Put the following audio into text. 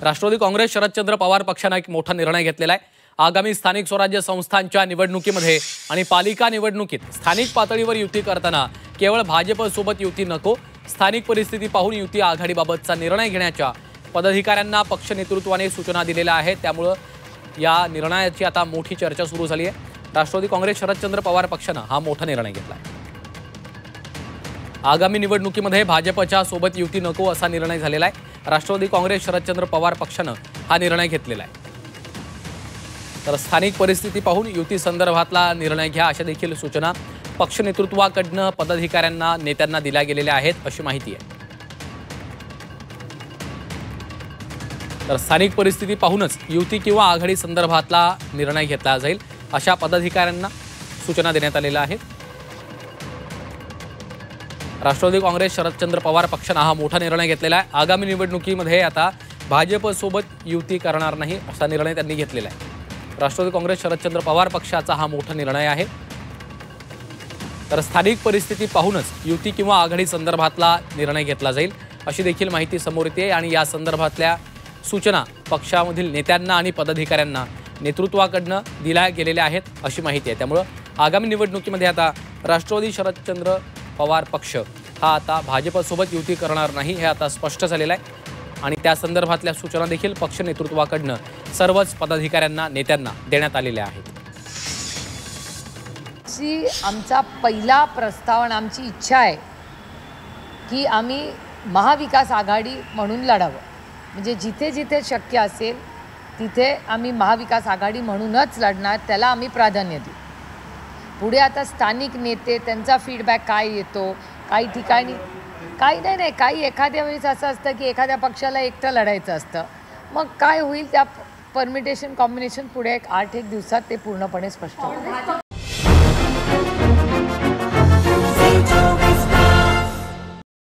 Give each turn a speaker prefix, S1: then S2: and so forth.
S1: राष्ट्रवादी काँग्रेस शरदचंद्र पवार पक्षाने एक मोठा निर्णय घेतलेला आहे। आगामी स्थानिक स्वराज्य संस्थांच्या निवडणुकीमध्ये आणि पालिका निवडणुकीत स्थानिक पातळीवर युती करताना केवळ भाजपसोबत युती नको, स्थानिक परिस्थिती पाहून युती आघाडीबाबतचा निर्णय घेण्याच्या पदाधिकाऱ्यांना पक्ष नेतृत्वाने सूचना दिलेल्या आहेत। त्यामुळे या निर्णयाची आता मोठी चर्चा सुरू झाली आहे। राष्ट्रवादी काँग्रेस शरदचंद्र पवार पक्षाने हा मोठा निर्णय घेतला आहे। आगामी निवडणुकीमध्ये भाजपच्या सोबत युती नको असा निर्णय झालेला आहे। राष्ट्रवादी काँग्रेस शरदचंद्र पवार पक्षाने हा निर्णय घेतलेला आहे। तर स्थानिक परिस्थिती पाहून युती संदर्भातला निर्णय घ्या अशा देखील सूचना पक्ष नेतृत्वाकडून पदाधिकाऱ्यांना नेत्यांना दिल्या गेलेल्या आहेत अशी माहिती आहे। तर स्थानिक परिस्थिती पाहूनच युती किंवा आघाडी संदर्भातला निर्णय घेतला जाईल अशा पदाधिकाऱ्यांना सूचना देण्यात आलेल्या आहेत। राष्ट्रवादी काँग्रेस शरदचंद्र पवार पक्षाने हा मोठा निर्णय घेतलेला आहे। आगामी निवडणुकीमध्ये आता भाजपसोबत युती करणार नाही असा निर्णय त्यांनी घेतलेला आहे। राष्ट्रवादी काँग्रेस शरदचंद्र पवार पक्षाचा हा मोठा निर्णय आहे। तर स्थानिक परिस्थिती पाहूनच युती किंवा आघाडी संदर्भातला निर्णय घेतला जाईल अशी देखील माहिती समोर येते आणि या संदर्भातल्या सूचना पक्षामधील नेत्यांना आणि पदाधिकाऱ्यांना नेतृत्वाकडून दिल्या गेलेल्या आहेत अशी माहिती आहे। त्यामुळे आगामी निवडणुकीमध्ये आता राष्ट्रवादी शरदचंद्र पवार पक्ष हा आता भाजपसोबत युती करणार नाही हे आता स्पष्ट झालेलं आहे आणि त्या संदर्भातल्या सूचना देखील पक्ष नेतृत्वाकडून सर्वच पदाधिकाऱ्यांना नेत्यांना देण्यात आलेल्या आहेत।
S2: आमचा पहिला प्रस्ताव आणि आमची इच्छा आहे की आम्ही महाविकास आघाडी म्हणून लढावं, म्हणजे जिथे जिथे शक्य असेल तिथे आम्ही महाविकास आघाडी म्हणूनच लढणार, त्याला आम्ही प्राधान्य देऊ। पुढे आता स्थानिक नेते त्यांचा फीडबॅक काय येतो, काही ठिकाणी काही एखाद्या वेळेस असं असतं की एखाद्या पक्षाला एकटं लढायचं असतं, मग काय होईल त्या परमिटेशन कॉम्बिनेशन पुढे 8-1 दिवसात ते पूर्णपणे स्पष्ट होईल।